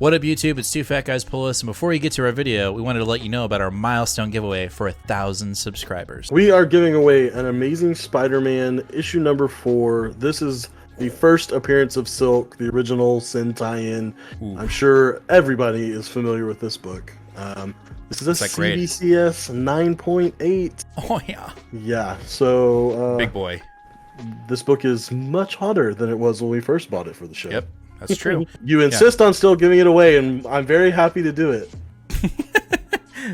What up, YouTube? It's Two Fat Guys Pull Us, and before we get to our video, we wanted to let you know about our milestone giveaway for 1,000 subscribers. We are giving away an Amazing Spider-Man issue number 4. This is the first appearance of Silk, the original Sin tie-in. I'm sure everybody is familiar with this book. This is a CBCS 9.8. Oh, yeah. Yeah, so... Big boy. This book is much hotter than it was when we first bought it for the show. Yep, that's true. You insist on still giving it away, and I'm very happy to do it.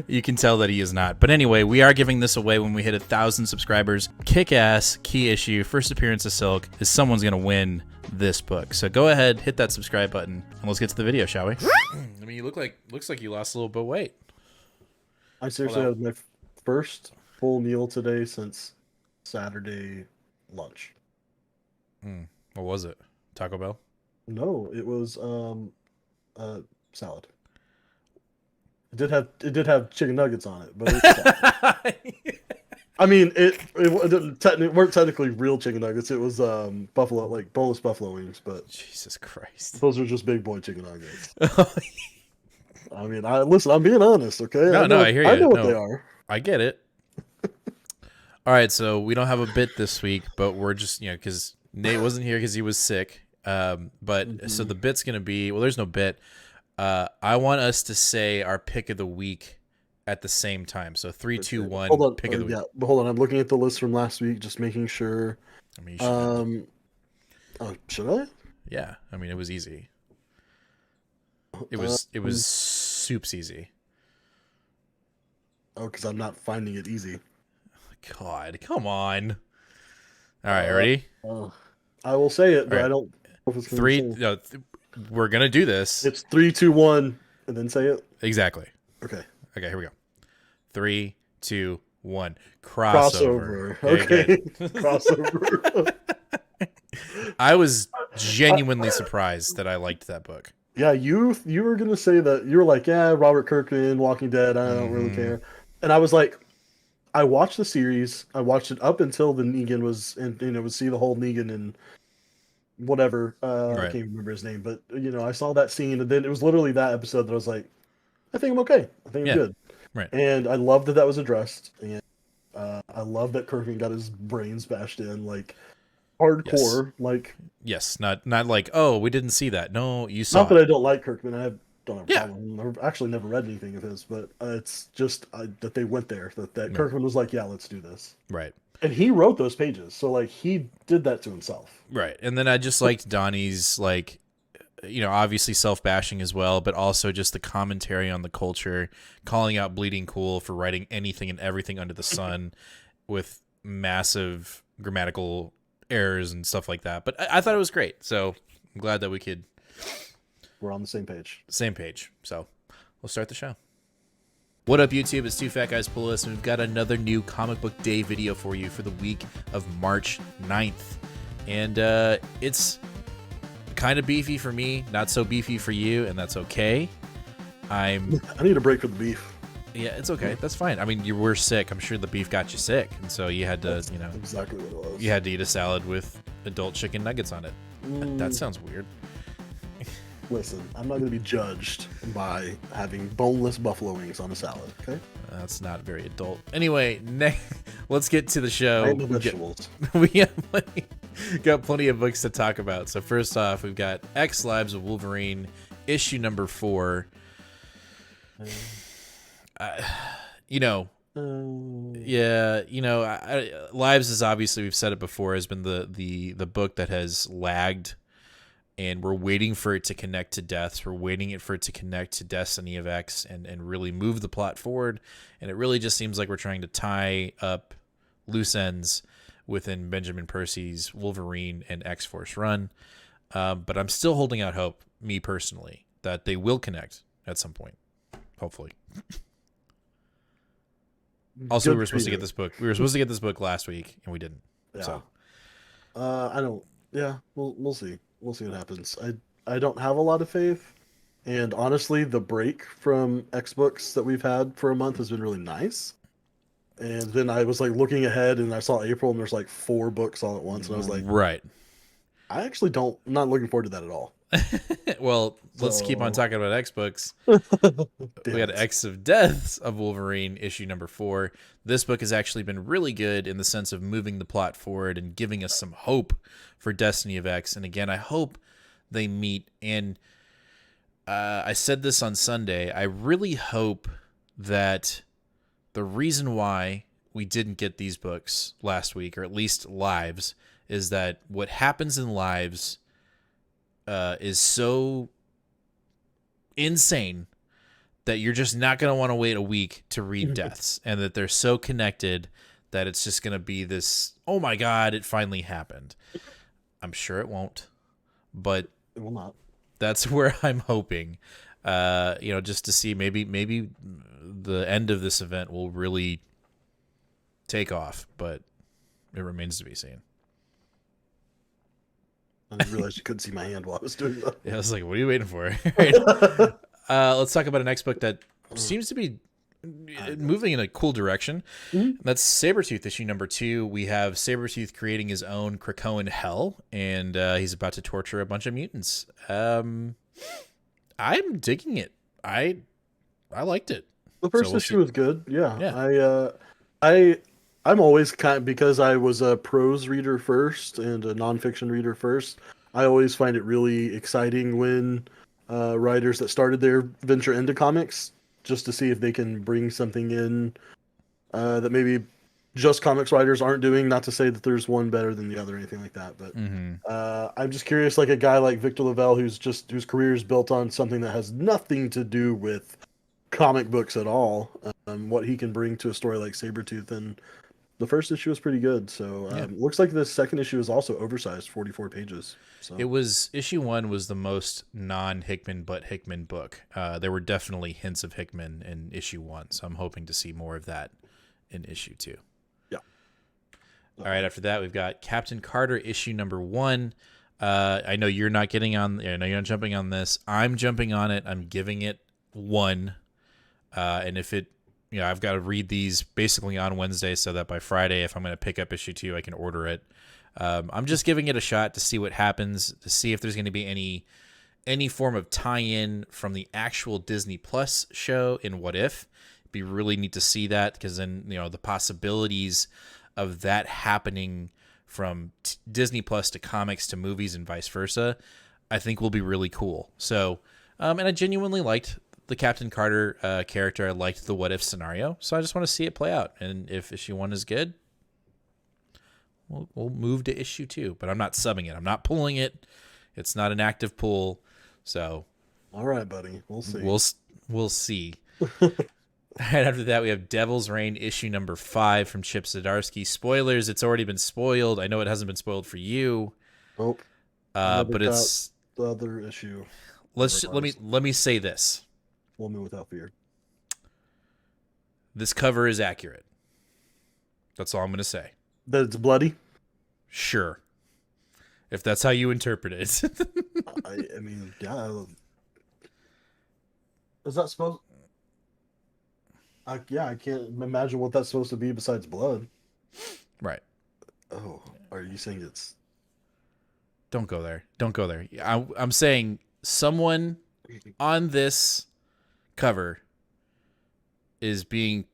You can tell that he is not. But anyway, we are giving this away when we hit 1,000 subscribers. Kick-ass, key issue, first appearance of Silk, is someone's going to win this book. So go ahead, hit that subscribe button, and let's get to the video, shall we? I mean, looks like you lost a little bit of weight. I seriously had my first full meal today since Saturday lunch. What was it? Taco Bell? No, it was salad. It did have chicken nuggets on it, but it was salad. I mean, it weren't technically real chicken nuggets. It was buffalo, like boneless buffalo wings, but Jesus Christ, those are just big boy chicken nuggets. I mean, listen. I'm being honest, okay? No, I hear you. I know what they are. I get it. All right, so we don't have a bit this week, but we're just, because Nate wasn't here because he was sick. So the bit's going to be, well, there's no bit. I want us to say our pick of the week at the same time. So 3, 2, 1, hold on. pick of the week. Yeah, but hold on. I'm looking at the list from last week, just making sure. I mean, you should. Should I? Yeah, I mean, it was easy. It was soups easy. Oh, because I'm not finding it easy. God, come on. All right, ready? I will say it, but right. I don't know if it's Three. We're gonna do this. It's 3, 2, 1, and then say it. Exactly. Okay. Okay, here we go. 3, 2, 1. Crossover. Okay. Crossover. I was genuinely surprised that I liked that book. Yeah, you were gonna say that. You were like, yeah, Robert Kirkman, Walking Dead. I don't really care. And I was like, I watched the series. I watched it up until the Negan was, and would see the whole Negan and whatever. I can't remember his name, but I saw that scene, and then it was literally that episode that I was like, I think I'm okay. I think I'm good. Right. And I love that was addressed, and I love that Kirkman got his brains bashed in, like hardcore. Yes, not like, oh, we didn't see that. No, you saw. Not that I don't like Kirkman. I don't have a problem. I've actually never read anything of his, but it's just that they went there. That Kirkman was like, yeah, let's do this. Right. And he wrote those pages, so like he did that to himself. Right. And then I just liked Donnie's obviously self-bashing as well, but also just the commentary on the culture, calling out Bleeding Cool for writing anything and everything under the sun with massive grammatical errors and stuff like that. But I thought it was great. So I'm glad that we're on the same page. Same page. So we'll start the show. What up, YouTube? It's Two Fat Guys Pull Us, and we've got another new comic book day video for you for the week of March 9th. And it's kind of beefy for me, not so beefy for you, and that's okay. I need a break from the beef. Yeah, it's okay. That's fine. I mean, you were sick. I'm sure the beef got you sick, and so you had to, That's exactly what it was. You had to eat a salad with adult chicken nuggets on it. That sounds weird. Listen, I'm not going to be judged by having boneless buffalo wings on a salad, okay? That's not very adult. Anyway, let's get to the show. I eat vegetables. We got plenty of books to talk about. So first off, we've got X Lives of Wolverine, issue number 4. Lives is obviously, we've said it before, has been the book that has lagged, and we're waiting for it to connect to Deaths. We're waiting for it to connect to Destiny of X and really move the plot forward. And it really just seems like we're trying to tie up loose ends within Benjamin Percy's Wolverine and X-Force run. But I'm still holding out hope, me personally, that they will connect at some point. Hopefully. Also, we were supposed to get this book. We were supposed to get this book last week, and we didn't. Yeah. So, I don't. Yeah, we'll see. We'll see what happens. I don't have a lot of faith, and honestly, the break from X books that we've had for a month has been really nice. And then I was like looking ahead, and I saw April, and there's like 4 books all at once, and I was like, right. I actually I'm not looking forward to that at all. Well, let's keep on So, talking about X books. We damn got it. X of Deaths of Wolverine, issue number 4. This book has actually been really good in the sense of moving the plot forward and giving us some hope for Destiny of X. And again, I hope they meet. And I said this on Sunday. I really hope that the reason why we didn't get these books last week, or at least Lives, is that what happens in Lives is so insane that you're just not going to want to wait a week to read Deaths, and that they're so connected that it's just going to be this, oh my God, it finally happened. I'm sure it won't, but It will not. that's where I'm hoping, just to see maybe the end of this event will really take off, but it remains to be seen. I didn't realize you couldn't see my hand while I was doing that. Yeah, I was like, what are you waiting for? Right. Let's talk about a next book that seems to be moving in a cool direction. Mm-hmm. That's Sabretooth, issue number 2. We have Sabretooth creating his own Krakoan hell, and he's about to torture a bunch of mutants. I'm digging it. I liked it. The first we'll issue see. was good. Yeah. Yeah. I'm always because I was a prose reader first and a nonfiction reader first. I always find it really exciting when writers that started their venture into comics, just to see if they can bring something in that maybe just comics writers aren't doing. Not to say that there's one better than the other or anything like that, but I'm just curious, like a guy like Victor Lavelle, whose career is built on something that has nothing to do with comic books at all, what he can bring to a story like Sabretooth. And the first issue was pretty good. So looks like the second issue is also oversized, 44 pages. So It was issue 1 was the most non-Hickman but Hickman book. There were definitely hints of Hickman in issue 1, so I'm hoping to see more of that in issue 2. Yeah. All right. After that, we've got Captain Carter issue number 1. I know you're not getting on. I know you're not jumping on this. I'm jumping on it. I'm giving it 1. And if it, I've got to read these basically on Wednesday so that by Friday, if I'm going to pick up issue 2, I can order it. I'm just giving it a shot to see what happens, to see if there's going to be any form of tie-in from the actual Disney Plus show in What If. It'd be really neat to see that, because then, the possibilities of that happening from Disney Plus to comics to movies and vice versa, I think will be really cool. So, and I genuinely liked the Captain Carter character. I liked the What If scenario, so I just want to see it play out. And if issue 1 is good, we'll move to issue 2. But I'm not subbing it. I'm not pulling it. It's not an active pull. So, all right, buddy, we'll see. We'll see. Right after that, we have Devil's Reign issue number 5 from Chip Zdarsky. Spoilers. It's already been spoiled. I know it hasn't been spoiled for you. Nope. But it's the other issue. Let me say this. Woman Without Fear. This cover is accurate. That's all I'm going to say. That it's bloody? Sure. If that's how you interpret it. I mean, yeah. Is that supposed... I can't imagine what that's supposed to be besides blood. Right. Oh, are you saying it's... Don't go there. Don't go there. I'm saying someone on this cover is being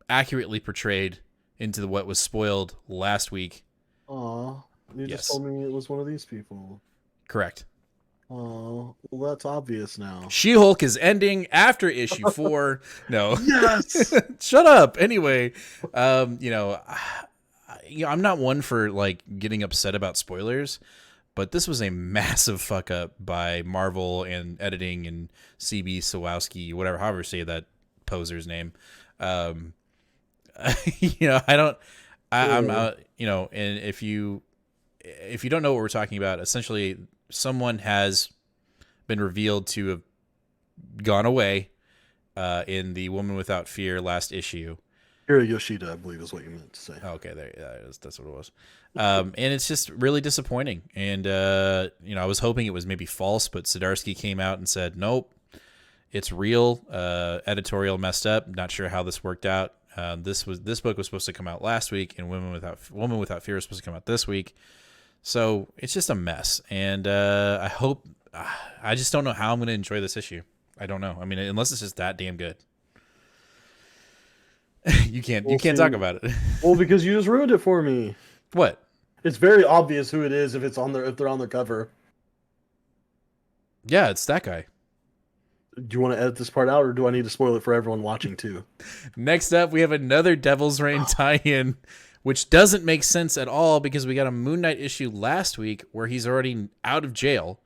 accurately portrayed into what was spoiled last week. Aw, you just told me it was one of these people. Correct. Oh, well, that's obvious now. She-Hulk is ending after issue 4. No. Yes. Shut up. Anyway, I'm not one for like getting upset about spoilers, but this was a massive fuck up by Marvel and editing and CB Sawowski, however you say that poser's name. And if you don't know what we're talking about, essentially someone has been revealed to have gone away in the Woman Without Fear last issue. Hiro Yoshida, I believe, is what you meant to say. Okay, that's what it was. And it's just really disappointing. And I was hoping it was maybe false, but Zdarsky came out and said, nope, it's real. Editorial messed up. Not sure how this worked out. This book was supposed to come out last week, and Woman Without Fear was supposed to come out this week. So it's just a mess, and I hope. I just don't know how I'm going to enjoy this issue. I don't know. I mean, unless it's just that damn good. You can't We'll see. talk about it. Well, because you just ruined it for me. What? It's very obvious who it is if they're on the cover. Yeah, it's that guy. Do you want to edit this part out, or do I need to spoil it for everyone watching too? Next up, we have another Devil's Reign tie-in, which doesn't make sense at all because we got a Moon Knight issue last week where he's already out of jail,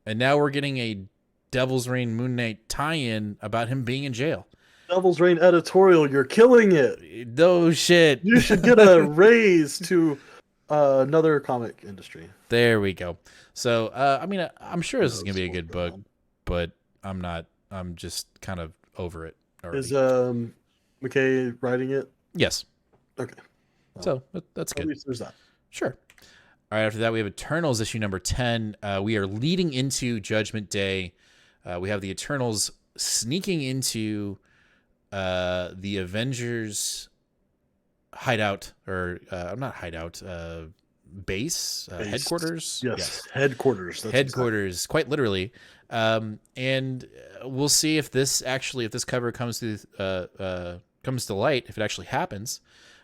and now we're getting a Devil's Reign Moon Knight tie-in about him being in jail. Devil's Reign editorial, you're killing it. No shit. You should get a raise to another comic industry. There we go. So, I mean, I'm sure this is going to be a good book, but I'm not. I'm just kind of over it already. Is McKay writing it? Yes. Okay. So, that's good. At least there's that. Sure. All right, after that, we have Eternals issue number 10. We are leading into Judgment Day. We have the Eternals sneaking into the Avengers hideout, or not hideout, base, headquarters. Yes, headquarters. That's headquarters, exactly. Quite literally. And we'll see if this cover comes to light, if it actually happens.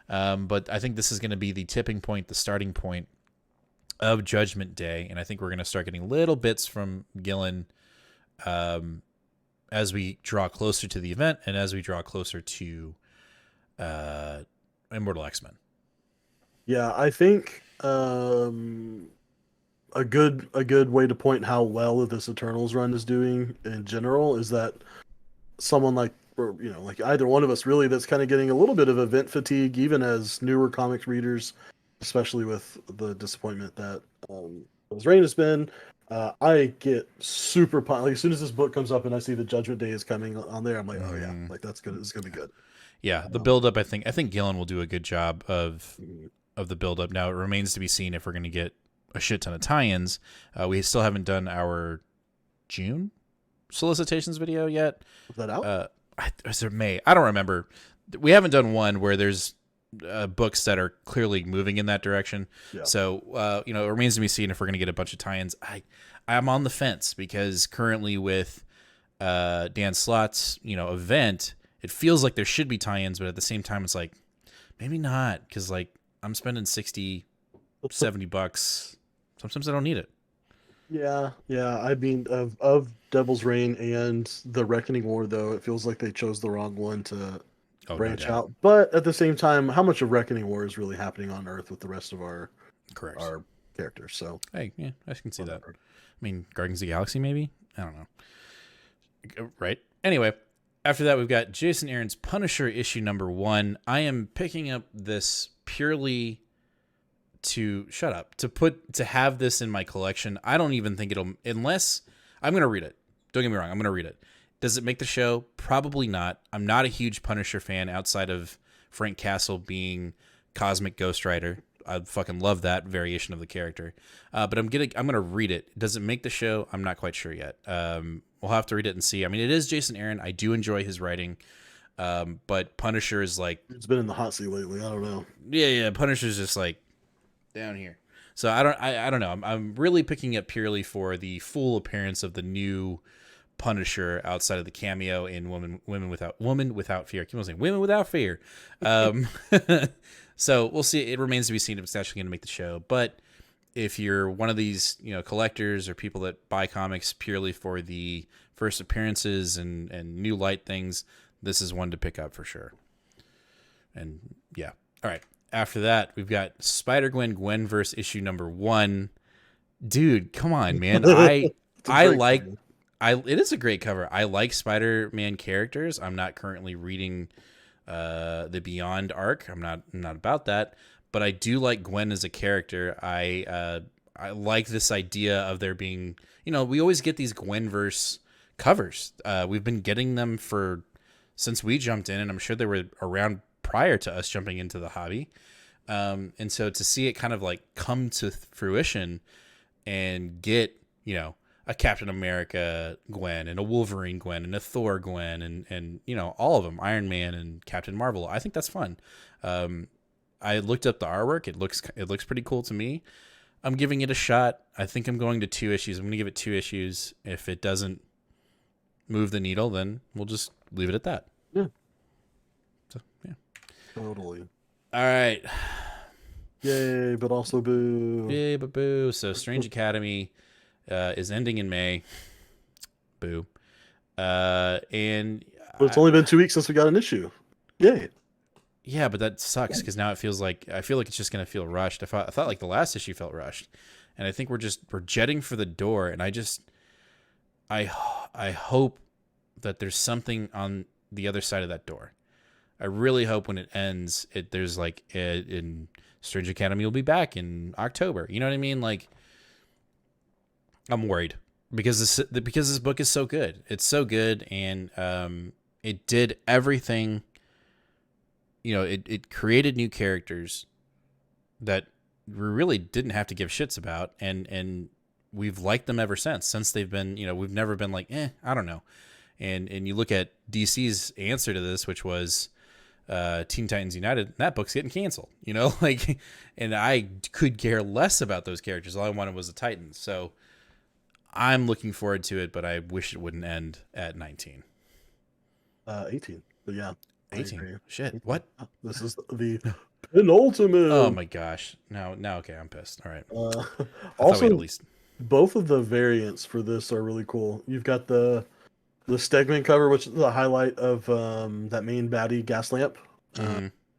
But I think this is going to be the tipping point, the starting point of Judgment Day, and I think we're going to start getting little bits from Gillen as we draw closer to the event and as we draw closer to Immortal X-Men. Yeah, I think a good way to point how well this Eternals run is doing in general is that someone like either one of us really that's kind of getting a little bit of event fatigue, even as newer comics readers, especially with the disappointment that Devil's Reign has been. I get super pumped. Like, as soon as this book comes up and I see the Judgment Day is coming on there, I'm like, oh yeah, like that's good. It's gonna be good. Yeah, the build up. I think Gillen will do a good job of the build up. Now it remains to be seen if we're going to get a shit ton of tie-ins. We still haven't done our June solicitations video yet. Is that out? Is there May? I don't remember. We haven't done one where there's books that are clearly moving in that direction. Yeah. So, it remains to be seen if we're going to get a bunch of tie-ins. I'm on the fence because currently with Dan Slott's, event, it feels like there should be tie-ins, but at the same time, it's like, maybe not, because like I'm spending $60, $70. Sometimes I don't need it. Yeah. I mean, of Devil's Reign and the Reckoning War, though, it feels like they chose the wrong one to branch out. But at the same time, how much of Reckoning War is really happening on Earth with the rest of our characters? So hey, yeah, I can see that. I mean, Guardians of the Galaxy, maybe? I don't know. Right. Anyway, after that, we've got Jason Aaron's Punisher issue number 1. I am picking up this purely to have this in my collection. I don't even think unless I'm going to read it. Don't get me wrong. I'm going to read it. Does it make the show? Probably not. I'm not a huge Punisher fan outside of Frank Castle being Cosmic Ghost Rider. I fucking love that variation of the character. But I'm going to read it. Does it make the show? I'm not quite sure yet. We'll have to read it and see. I mean, it is Jason Aaron. I do enjoy his writing. But Punisher is like, it's been in the hot seat lately. I don't know. Yeah. Punisher's just like down here. So I don't know. I'm really picking up purely for the full appearance of the new Punisher outside of the cameo in Woman Without Fear. I keep on saying Women Without Fear. So we'll see. It remains to be seen if it's actually going to make the show. But if you're one of these, collectors or people that buy comics purely for the first appearances and new light things, this is one to pick up for sure. And yeah. All right. After that, we've got Spider-Gwen-Gwenverse issue number 1. Dude, come on, man. It is a great cover. I like Spider-Man characters. I'm not currently reading the Beyond arc. I'm not about that, but I do like Gwen as a character. I like this idea of there being, we always get these Gwenverse covers. We've been getting them since we jumped in, and I'm sure they were around prior to us jumping into the hobby. And so to see it kind of like come to fruition and get, a Captain America Gwen and a Wolverine Gwen and a Thor Gwen and all of them, Iron Man and Captain Marvel, I think that's fun. I looked up the artwork. It looks pretty cool to me. I'm giving it a shot. I think I'm going to 2 issues. I'm going to give it 2 issues. If it doesn't move the needle, then we'll just leave it at that. Yeah, So, yeah. totally. All right. Yay, but also boo. Yay, but boo. So Strange Academy is ending in May. Boo. And But it's only been 2 weeks since we got an issue. Yay. yeah, but that sucks because now it feels like I feel like it's just gonna feel rushed. I thought like the last issue felt rushed, and I think we're jetting for the door. And I hope that there's something on the other side of that door. I really hope when it ends, there's like in Strange Academy will be back in October. You know what I mean? Like I'm worried because this book is so good. It's so good, and it did everything. You know, it created new characters that we really didn't have to give shits about, and we've liked them ever since they've been. You know, we've never been like, I don't know. And you look at DC's answer to this, which was Teen Titans United. That book's getting canceled. You know, like, and I could care less about those characters. All I wanted was the Titans. So I'm looking forward to it, but I wish it wouldn't end at 19. 18. But yeah. 18. Shit. What? This is the penultimate. Oh my gosh. Now, okay, I'm pissed. All right. Also, at least both of the variants for this are really cool. You've got the Stegman cover, which is the highlight of that main baddie Gaslamp.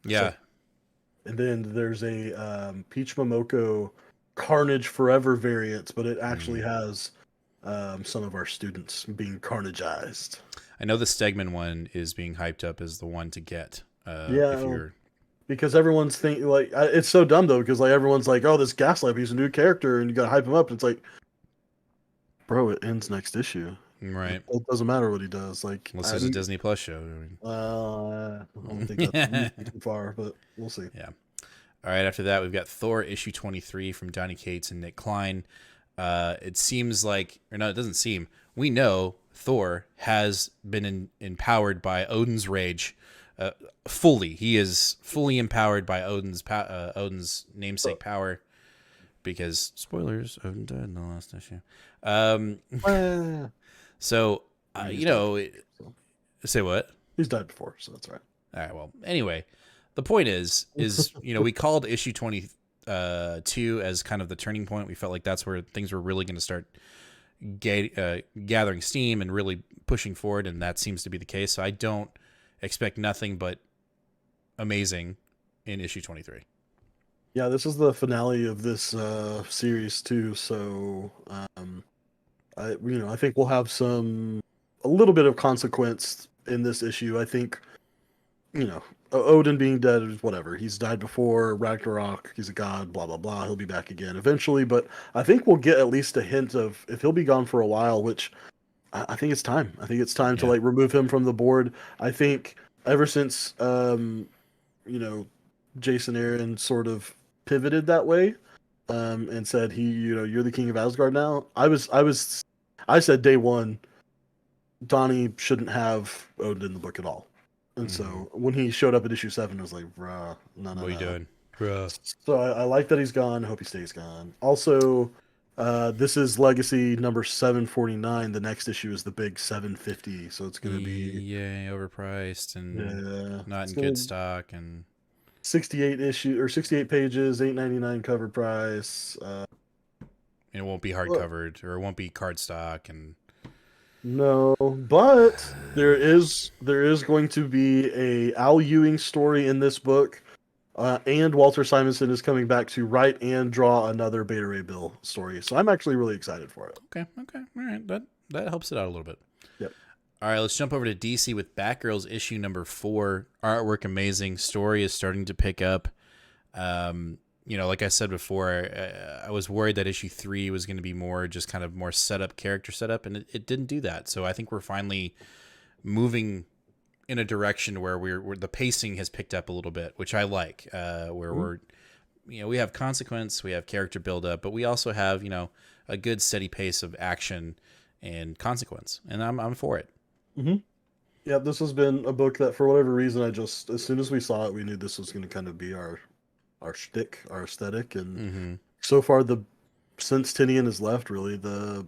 Yeah. So, and then there's a Peach Momoko Carnage Forever variant, but it actually has some of our students being carnageized. I know the Stegman one is being hyped up as the one to get. Yeah. If you're... Because everyone's thinking, like, it's so dumb though, because like everyone's like, oh, this Gaslamp, he's a new character, and you gotta hype him up. And it's like, bro, it ends next issue. Right. It doesn't matter what he does. Like, Unless there's a Disney Plus show. I don't think that's too far, but we'll see. Yeah. All right. After that, we've got Thor issue 23 from Donny Cates and Nick Klein. It seems like, or no, it doesn't seem. We know Thor has been empowered by Odin's rage. Fully, he is fully empowered by Odin's namesake power. Because spoilers, Odin died in the last issue. So, you know, say what? He's died before, so that's right. All right. Well, anyway, the point is, you know, we called issue 22 as kind of the turning point. We felt like that's where things were really going to start gathering steam and really pushing forward, and that seems to be the case. So I don't expect nothing but amazing in issue 23. Yeah, this is the finale of this series too. So, I think we'll have a little bit of consequence in this issue. I think, Odin being dead is whatever. He's died before Ragnarok. He's a god. Blah blah blah. He'll be back again eventually. But I think we'll get at least a hint of if he'll be gone for a while, which I think it's time. I think it's time to like remove him from the board. I think ever since Jason Aaron sort of pivoted that way, and said you're the king of Asgard now. I said day one, Donnie shouldn't have Odin in the book at all. And so when he showed up at issue 7, I was like, bruh, no. What are you doing? Bruh. So I like that he's gone. I hope he stays gone. Also, this is Legacy number 749. The next issue is the big 750. So it's going to be overpriced and not in good stock, and 68 pages, $8.99 cover price. And it won't be hardcovered, or it won't be cardstock, and no, but there is going to be a Al Ewing story in this book, and Walter Simonson is coming back to write and draw another Beta Ray Bill story. So I'm actually really excited for it. Okay, all right, that helps it out a little bit. Yep. All right, let's jump over to DC with Batgirl's issue number 4. Artwork amazing, story is starting to pick up. Like I said before, I was worried that issue 3 was going to be more just kind of more character setup, and it didn't do that. So I think we're finally moving in a direction where we're the pacing has picked up a little bit, which I like. Where we have consequence, we have character build up, but we also have a good steady pace of action and consequence, and I'm for it. Mm-hmm. Yeah, this has been a book that for whatever reason as soon as we saw it, we knew this was going to kind of be our shtick, our aesthetic, and so far the since Tinian has left, really the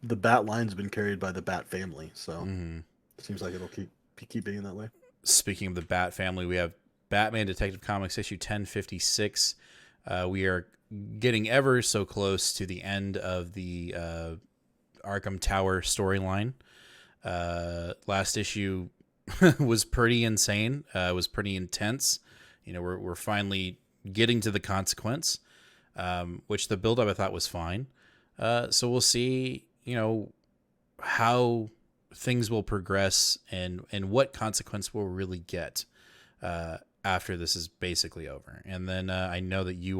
Bat line's been carried by the Bat family. So Hmm. it seems like it'll keep being that way. Speaking of the Bat family, we have Batman Detective Comics issue 1056. We are getting ever so close to the end of the Arkham Tower storyline. Last issue was pretty insane. It was pretty intense. You know, we're finally getting to the consequence, which the build-up I thought was fine. So we'll see, you know, how things will progress and what consequence we'll really get after this is basically over. And then I know that you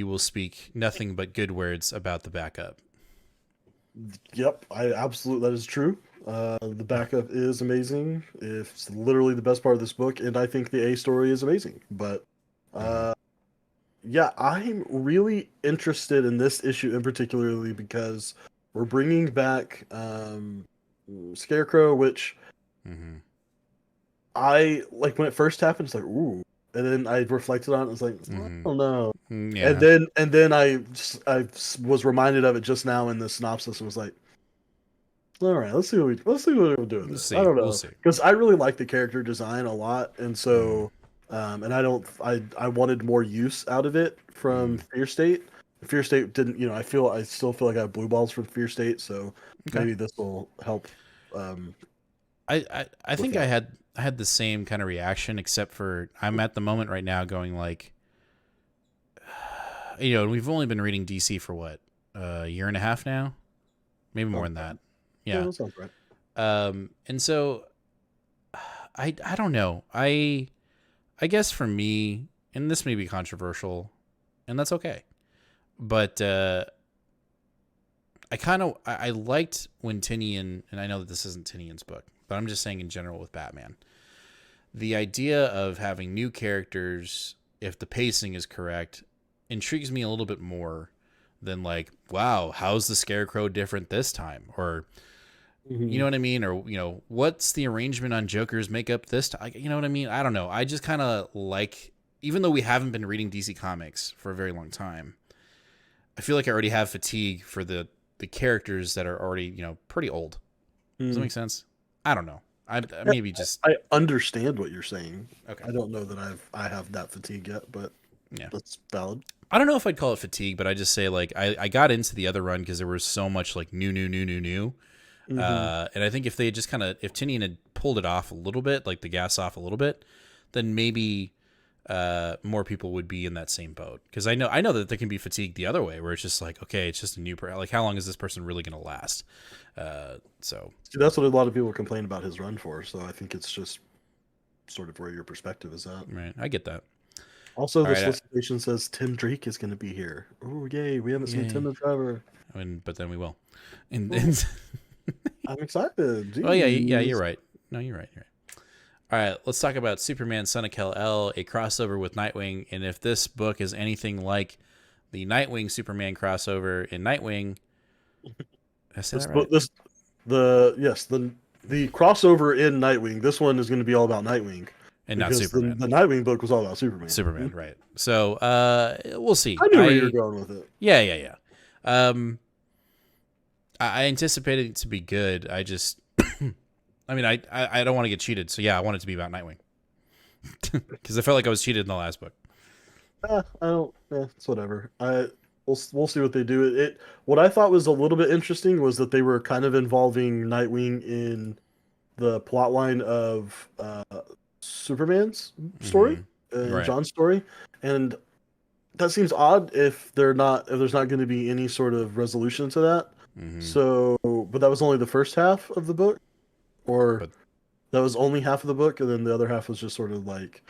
will speak nothing but good words about the backup. Yep, I absolutely that is true. The backup is amazing. It's literally the best part of this book, and I think the A story is amazing. But Mhm. yeah, I'm really interested in this issue in particularly because we're bringing back Scarecrow, which Mhm. I like when it first happened. It's like ooh, and then I reflected on it. It's like I Mhm. don't know, and Yeah. then I was reminded of it just now in the synopsis and was like, all right, let's see what we'll do with We'll this. I see. don't We'll know see. because I really like the character design a lot, and Mhm. so and I don't I wanted more use out of it from Mhm. Fear State. Fear State didn't, you know, I still feel like I have blue balls from Fear State, so Okay. maybe this will help um, I with think I that. had the same kind of reaction, except for I'm at the moment right now going like, you know, we've only been reading DC for what, a year and a half now, maybe more Sounds than right. that. Yeah, Yeah. that sounds right. And so I don't know. I guess for me, and this may be controversial, and that's okay. But I liked when Tinian, and I know that this isn't Tinian's book, but I'm just saying in general with Batman, the idea of having new characters, if the pacing is correct, intrigues me a little bit more than like, wow, how's the Scarecrow different this time? Or you Hmm. know what I mean? Or you know, what's the arrangement on Joker's makeup this time? You know what I mean? I don't know. I just kind of like, even though we haven't been reading DC Comics for a very long time, I feel like I already have fatigue for the characters that are already, you know, pretty old. Does that Mm. make sense? I don't know. I Yeah, maybe just I understand what you're saying. okay. I don't know that I have that fatigue yet, but Yeah. that's valid. I don't know if I'd call it fatigue, but I just say like I got into the other run because there was so much like new. Hmm. And I think if they had just kind of if Tinian had pulled it off a little bit, like the gas off a little bit, then maybe more people would be in that same boat. Because I know that there can be fatigue the other way, where it's just like, okay, it's just a new like how long is this person really going to last? So See, that's what a lot of people complain about his run for. So I think it's just sort of where your perspective is at. right, I get that. Also, All the right, solicitation says Tim Drake is going to be here. Oh, yay! We haven't seen yay. Tim in forever. I mean, but then we will. And, Oh, and I'm excited. oh yeah, you're Jeez. right. No, you're right. You're right. All right, let's talk about Superman Son of Kal-El, a crossover with Nightwing. And if this book is anything like the Nightwing Superman crossover in Nightwing, did I say This that book, right? this the yes the crossover in Nightwing. This one is going to be all about Nightwing And not because Superman. the Nightwing book was all about Superman. Superman, right. So we'll see. I knew where you were going with it. Yeah. Um I anticipated it to be good. I just I mean I don't want to get cheated. So yeah, I want it to be about Nightwing. Because I felt like I was cheated in the last book. I don't. It's whatever. We'll see what they do. What I thought was a little bit interesting was that they were kind of involving Nightwing in the plot line of Superman's story, Right. John's story, and that seems odd if there's not going to be any sort of resolution to that. Hmm. So, but that was only the first half of the book, or But that was only half of the book, and then the other half was just sort of like,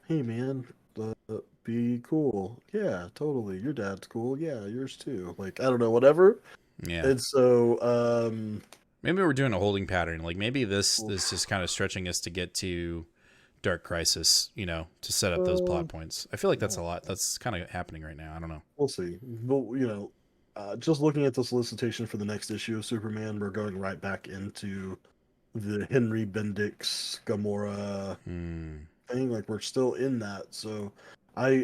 hey man, be cool. Yeah, totally. Your dad's cool. Yeah, yours too. Like I don't know, whatever. yeah. And so, Maybe we're doing a holding pattern. Like maybe this is just kind of stretching us to get to Dark Crisis, you know, to set up those uh, plot points. I feel like that's a lot. That's kind of happening right now. I don't know. we'll see. But just looking at the solicitation for the next issue of Superman, we're going right back into the Henry Bendix Gamora Hmm. thing. Like we're still in that. So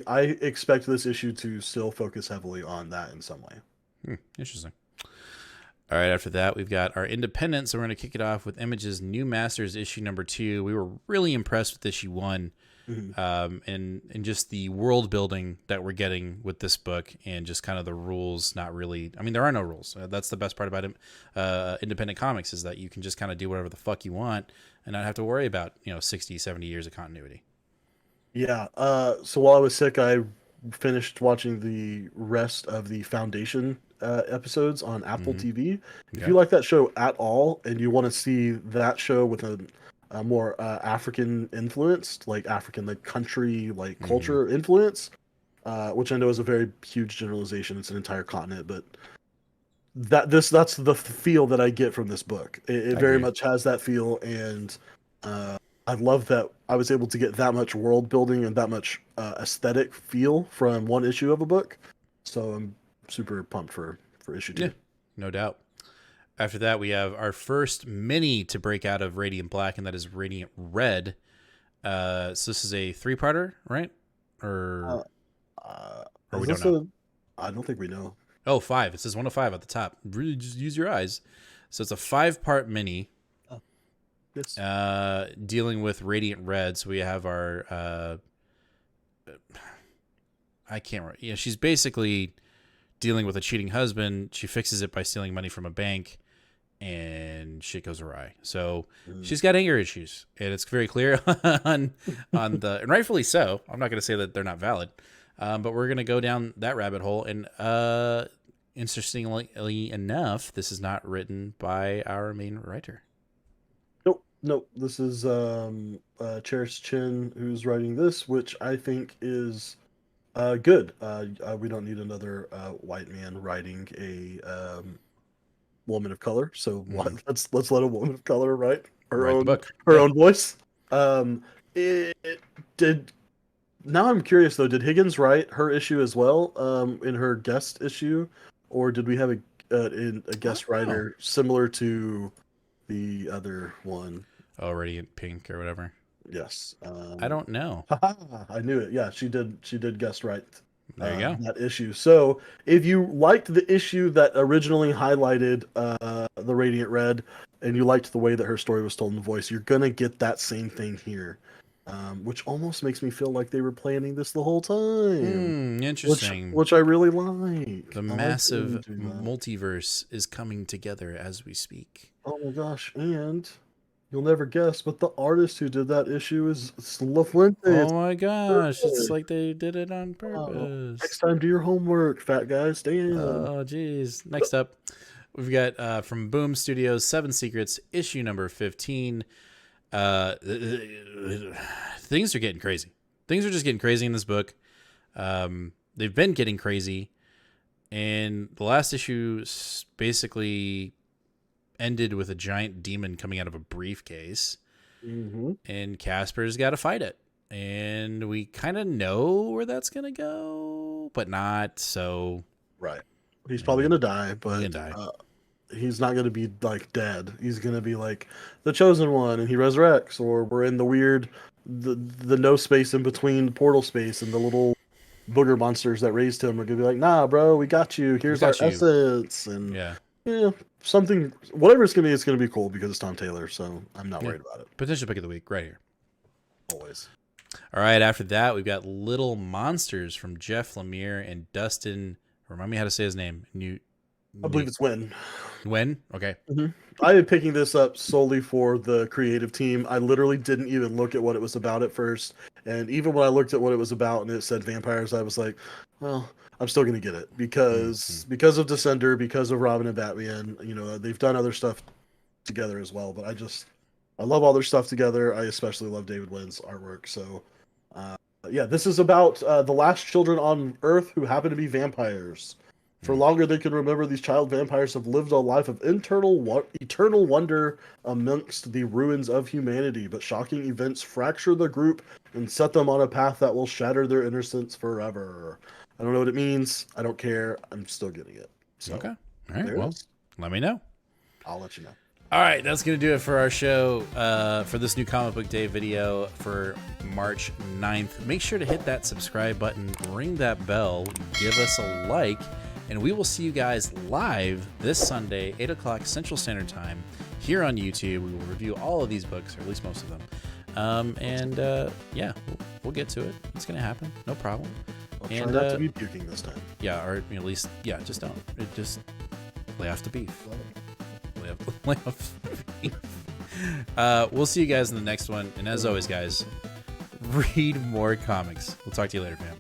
I expect this issue to still focus heavily on that in some way. Interesting. All right, after that, we've got our Independence. So we're going to kick it off with Image's New Masters issue number 2. We were really impressed with issue 1, and just the world building that we're getting with this book, and just kind of the rules. Not really. I mean, there are no rules. That's the best part about independent comics, is that you can just kind of do whatever the fuck you want and not have to worry about 60, 70 years of continuity. Yeah. So while I was sick, I finished watching the rest of the Foundation episodes on Apple TV. If Okay. you like that show at all, and you want to see that show with a more African influenced, like African, like country, like culture influence, which I know is a very huge generalization. It's an entire continent, but that's the feel that I get from this book. It I very agree. much has that feel, and I love that I was able to get that much world building and that much aesthetic feel from one issue of a book. So I'm super pumped for issue Yeah, 2. no doubt. After that, we have our first mini to break out of Radiant Black, and that is Radiant Red. So this is a 3-parter, right? Uh, Or is we don't this know. a? I don't think we know. Oh, 5. It says 105 at the top. Really, just use your eyes. So it's a 5-part mini, Yes. dealing with Radiant Red. So we have our, I can't remember. Yeah, she's basically dealing with a cheating husband. She fixes it by stealing money from a bank, and shit goes awry. So she's got anger issues, and it's very clear on the, and rightfully so. I'm not going to say that they're not valid, but we're going to go down that rabbit hole. And interestingly enough, this is not written by our main writer. Nope. Nope. This is Cherish Chin who's writing this, which I think is good. We don't need another white man writing a woman of color. So let's let a woman of color write Write the book. her Yeah. own voice. It did. Now I'm curious though. Did Higgins write her issue as well in her guest issue, or did we have a guest writer similar to the other one? Oh, Radiant Pink or whatever. Yes. I don't know. I knew it. Yeah, she did. She did guest write There you go. that issue. So if you liked the issue that originally highlighted the Radiant Red, and you liked the way that her story was told in voice, you're gonna get that same thing here, which almost makes me feel like they were planning this the whole time. Interesting. Which I really like. The I like that they massive do that. multiverse is coming together as we speak. Oh my gosh! And you'll never guess, but the artist who did that issue is LaFuente. Oh my gosh, it's like they did it on Oh, next purpose. time, do your homework, fat guys. Damn. Oh, geez. Next up, we've got from Boom Studios, 7 Secrets, issue number 15. Things are getting crazy. Things are just getting crazy in this book. They've been getting crazy. And the last issue basically ended with a giant demon coming out of a briefcase. And Casper's got to fight it. And we kind of know where that's going to go, but not so. Right. He's probably gonna die, but He's gonna die. he's not gonna be like dead. He's gonna be like the chosen one, and he resurrects, or we're in the weird, the no space in between portal space, and the little booger monsters that raised him are gonna be like, nah, bro, we got you. Here's got our you. essence, and Yeah. something, whatever it's gonna be cool because it's Tom Taylor, so I'm not worried about it. Potential pick of the week right here. Always. All right. After that, we've got Little Monsters from Jeff Lemire and Dustin. Remind me how to say his name. I believe it's Win. When? Okay. I am picking this up solely for the creative team. I literally didn't even look at what it was about at first. And even when I looked at what it was about and it said vampires, I was like, well, I'm still going to get it because of Descender, because of Robin and Batman. They've done other stuff together as well. But I love all their stuff together. I especially love David Wynn's artwork. So, yeah, this is about the last children on Earth who happen to be vampires. For longer they can remember, these child vampires have lived a life of eternal wonder amongst the ruins of humanity. But shocking events fracture the group and set them on a path that will shatter their innocence forever. I don't know what it means. I don't care. I'm still getting it. So, Okay. All right. there it Well, is. let me know. I'll let you know. All right, that's going to do it for our show for this new Comic Book Day video for March 9th. Make sure to hit that subscribe button, ring that bell, give us a like, and we will see you guys live this Sunday, 8 o'clock Central Standard Time, here on YouTube. We will review all of these books, or at least most of them. Yeah, we'll get to it. It's going to happen. No problem. I'll try not to be puking this time. Yeah, or at least, yeah, just don't. Just lay off the beef. Lay off the beef. We'll see you guys in the next one. And as always, guys, read more comics. We'll talk to you later, fam.